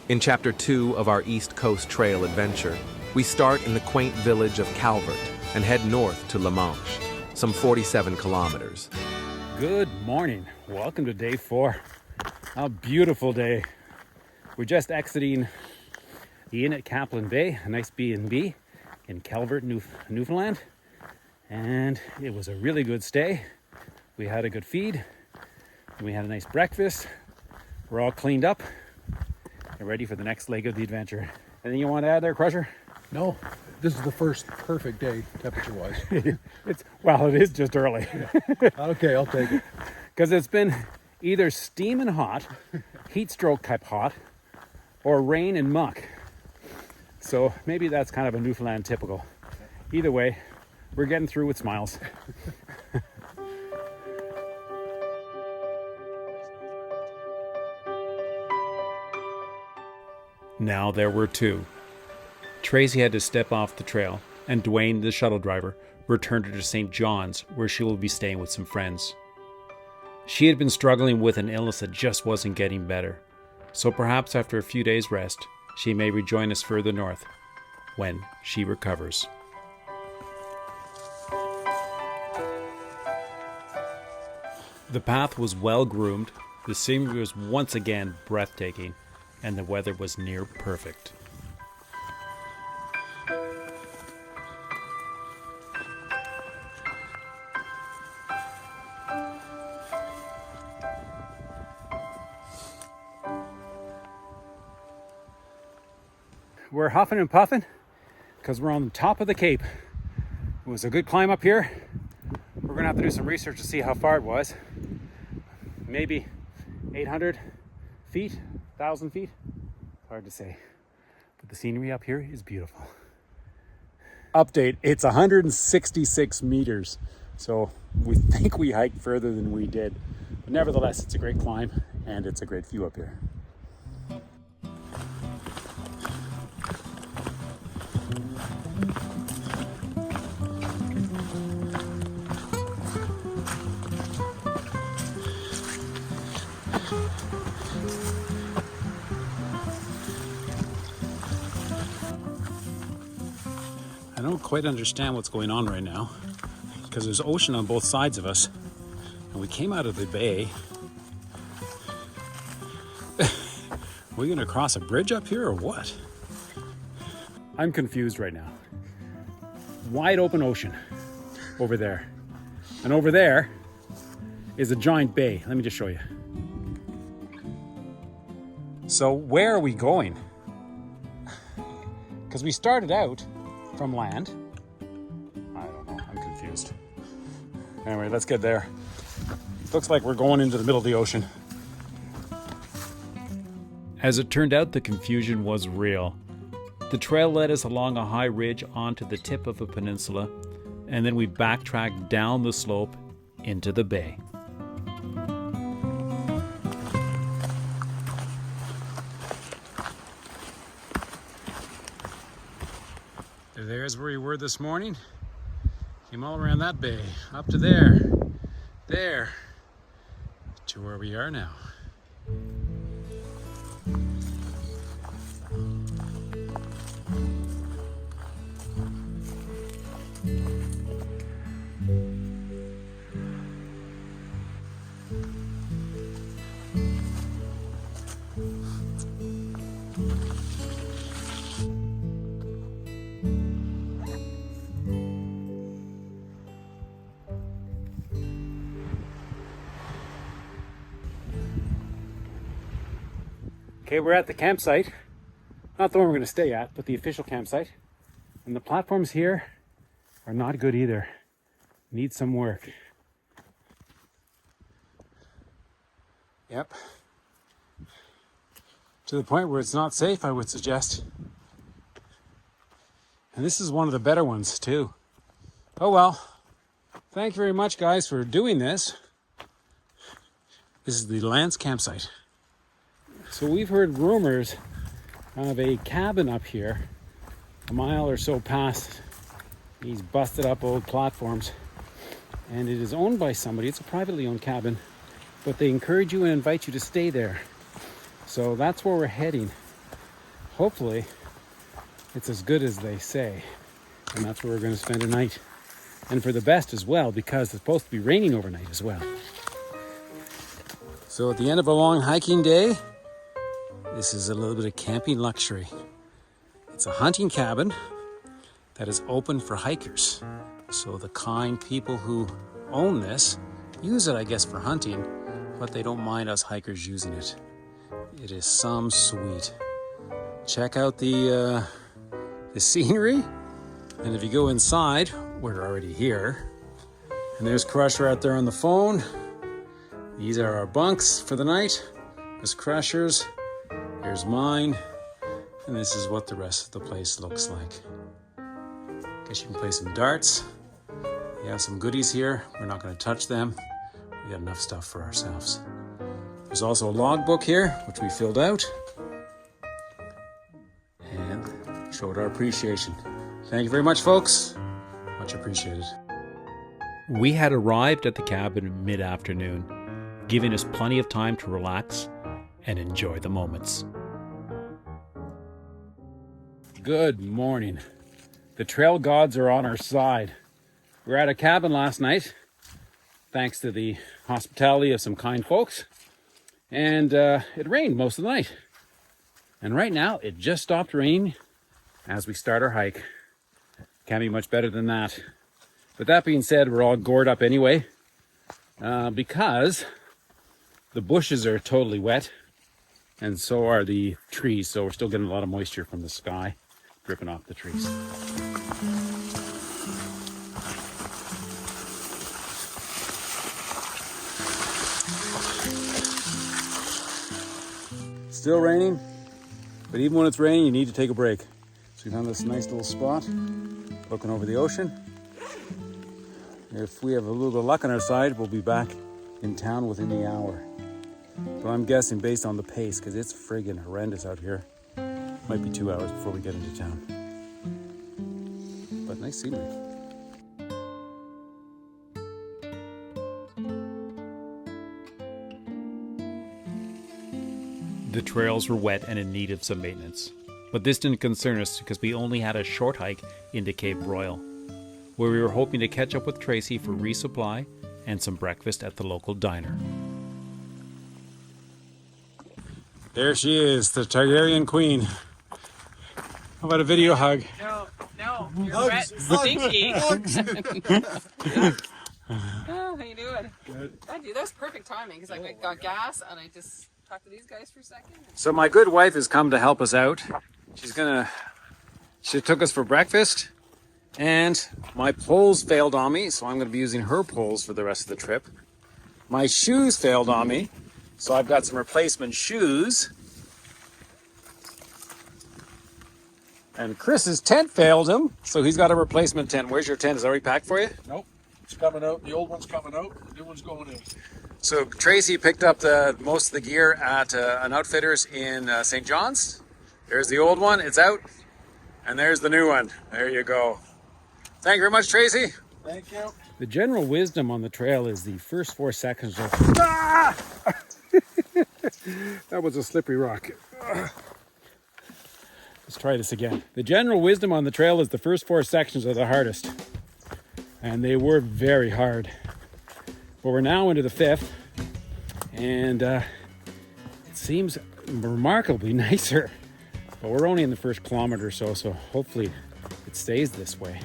In Chapter 2 of our East Coast Trail adventure, we start in the quaint village of Calvert and head north to La Manche, some 47 kilometers. Good morning. Welcome to day 4. A beautiful day. We're just exiting the inn at Kaplan Bay, a nice B&B in Calvert, Newfoundland. And it was a really good stay. We had a good feed. We had a nice breakfast. We're all cleaned up and ready for the next leg of the adventure. Anything you want to add there, Crusher? No, this is the first perfect day, temperature-wise. It is just early. Yeah. Okay, I'll take it. Because it's been either steaming hot, heat stroke type hot, or rain and muck. So maybe that's kind of a Newfoundland typical. Either way, we're getting through with smiles. Now there were two. Tracy had to step off the trail, and Dwayne, the shuttle driver, returned her to St. John's, where she will be staying with some friends. She had been struggling with an illness that just wasn't getting better, so perhaps after a few days' rest, she may rejoin us further north, when she recovers. The path was well groomed, the scenery was once again breathtaking, and the weather was near perfect. We're huffing and puffing because we're on the top of the Cape. It was a good climb up here. We're gonna have to do some research to see how far it was. Maybe 800 feet, 1,000 feet. Hard to say, but the scenery up here is beautiful. Update, it's 166 meters. So we think we hiked further than we did. But nevertheless, it's a great climb and it's a great view up here. I don't quite understand what's going on right now because there's ocean on both sides of us and we came out of the bay. We're gonna cross a bridge up here or what? I'm confused right now. Wide open ocean over there, and over there is a giant bay. Let me just show you. So where are we going? Because we started out from land. I don't know, I'm confused. Anyway, let's get there. Looks like we're going into the middle of the ocean. As it turned out, the confusion was real. The trail led us along a high ridge onto the tip of a peninsula, and then we backtracked down the slope into the bay. There's where we were this morning. Came all around that bay, up to there, to where we are now. Okay, we're at the campsite. Not the one we're going to stay at, but the official campsite. And the platforms here are not good either. Need some work. Yep. To the point where it's not safe, I would suggest. And this is one of the better ones, too. Oh well. Thank you very much, guys, for doing this. This is the Lance campsite. So we've heard rumors of a cabin up here, a mile or so past these busted up old platforms. And it is owned by somebody. It's a privately owned cabin, but they encourage you and invite you to stay there. So that's where we're heading. hopefully it's as good as they say. And that's where we're going to spend a night. And for the best as well, because it's supposed to be raining overnight as well. So at the end of a long hiking day, this is a little bit of camping luxury. It's a hunting cabin that is open for hikers. So the kind people who own this use it, I guess, for hunting, but they don't mind us hikers using it. It is some sweet. Check out the scenery. And if you go inside, we're already here. And there's Crusher out there on the phone. These are our bunks for the night. There's Crusher's. Here's mine. And this is what the rest of the place looks like. Guess you can play some darts. We have some goodies here. We're not going to touch them. We got enough stuff for ourselves. There's also a logbook here, which we filled out. And showed our appreciation. Thank you very much, folks. Much appreciated. We had arrived at the cabin mid-afternoon, giving us plenty of time to relax and enjoy the moments. Good morning. The trail gods are on our side. We were at a cabin last night, thanks to the hospitality of some kind folks, and it rained most of the night. And right now, it just stopped raining as we start our hike. Can't be much better than that. But that being said, we're all gored up anyway, because the bushes are totally wet, and so are the trees. So we're still getting a lot of moisture from the sky dripping off the trees. Still raining, but even when it's raining, you need to take a break. So we found this nice little spot, looking over the ocean. If we have a little bit of luck on our side, we'll be back in town within the hour. So I'm guessing based on the pace, because it's friggin' horrendous out here. Might be 2 hours before we get into town. But nice scenery. The trails were wet and in need of some maintenance. But this didn't concern us because we only had a short hike into Cape Broyle, where we were hoping to catch up with Tracy for resupply and some breakfast at the local diner. There she is, the Targaryen Queen. How about a video hug? No, you're wet, stinky. Oh, how you doing? Good. That was perfect timing because I got gas and I just talked to these guys for a second. So my good wife has come to help us out. She took us for breakfast, and my poles failed on me, so I'm gonna be using her poles for the rest of the trip. My shoes failed on me, so I've got some replacement shoes. And Chris's tent failed him, so he's got a replacement tent. Where's your tent? Is it already packed for you? Nope. It's coming out. The old one's coming out. The new one's going in. So Tracy picked up most of the gear at an outfitter's in St. John's. There's the old one. It's out. And there's the new one. There you go. Thank you very much, Tracy. Thank you. The general wisdom on the trail is the first 4 seconds of... Ah! That was a slippery rock. Let's try this again. The general wisdom on the trail is the first 4 sections are the hardest. And they were very hard. But we're now into the 5th. And it seems remarkably nicer. But we're only in the first kilometer or so hopefully it stays this way.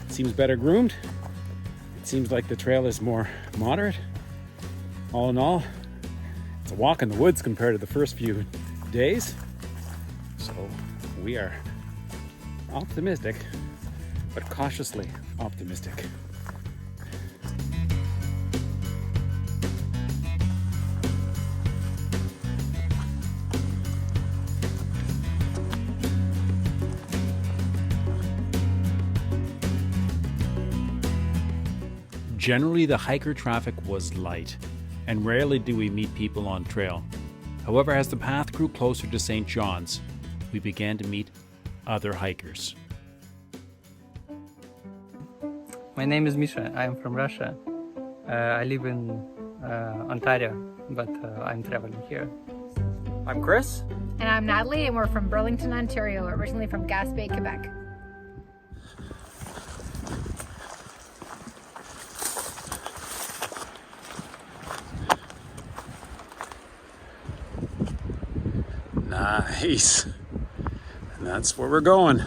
It seems better groomed. It seems like the trail is more moderate. All in all, it's a walk in the woods compared to the first few days. So we are optimistic, but cautiously optimistic. Generally, the hiker traffic was light, and rarely do we meet people on trail. However, as the path grew closer to St. John's, we began to meet other hikers. My name is Misha. I am from Russia. I live in Ontario, but I'm traveling here. I'm Chris. And I'm Natalie, and we're from Burlington, Ontario, originally from Gaspé, Quebec. Nice. And that's where we're going.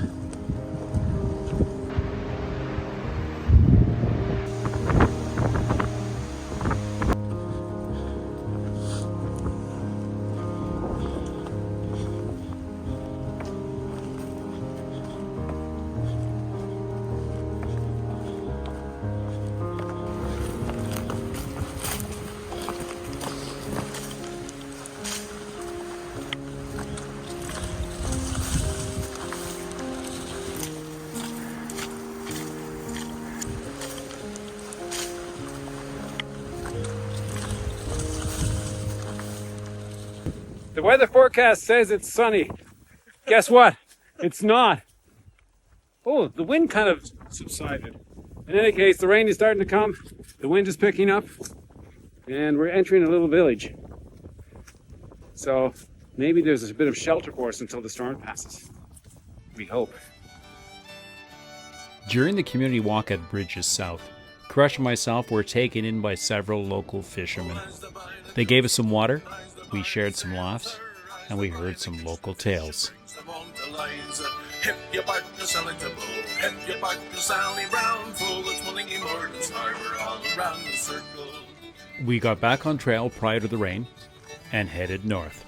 The weather forecast says it's sunny. Guess what? It's not. Oh, the wind kind of subsided. In any case, the rain is starting to come. The wind is picking up. And we're entering a little village. So maybe there's a bit of shelter for us until the storm passes. We hope. During the community walk at Bridges South, Crush and myself were taken in by several local fishermen. They gave us some water, we shared some laughs, and we heard some local tales. We got back on trail prior to the rain and headed north.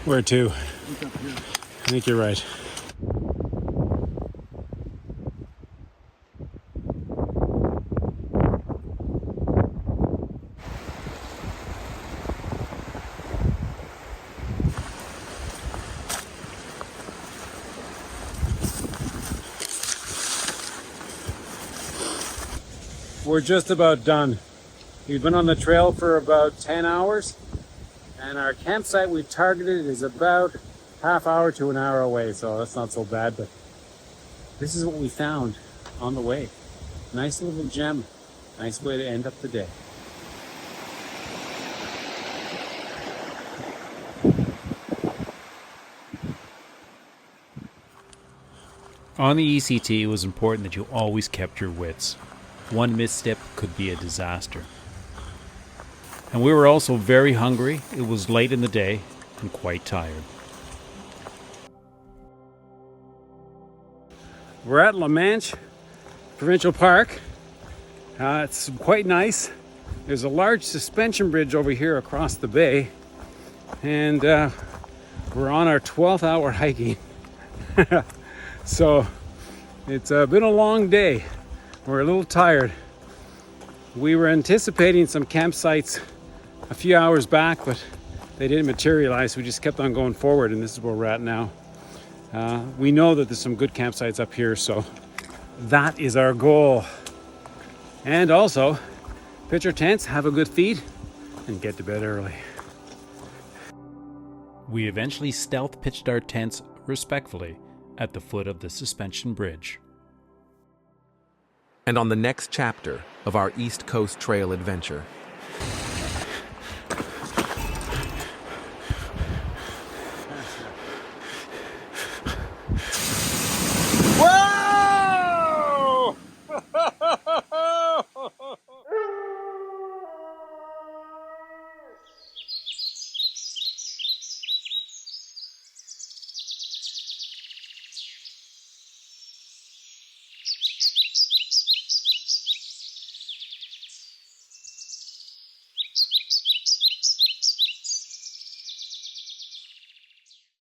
Where to? I think you're right. We're just about done. We've been on the trail for about 10 hours. And our campsite we've targeted is about half hour to an hour away, so that's not so bad, but this is what we found on the way. Nice little gem, nice way to end up the day. On the ECT, it was important that you always kept your wits. One misstep could be a disaster. And we were also very hungry. It was late in the day and quite tired. We're at Manche Provincial Park. It's quite nice. There's a large suspension bridge over here across the bay. And we're on our 12th hour hiking. So it's been a long day. We're a little tired. We were anticipating some campsites a few hours back, but they didn't materialize. We just kept on going forward, and this is where we're at now. We know that there's some good campsites up here, so that is our goal. And also, pitch our tents, have a good feed, and get to bed early. We eventually stealth pitched our tents respectfully at the foot of the suspension bridge. And on the next chapter of our East Coast Trail adventure,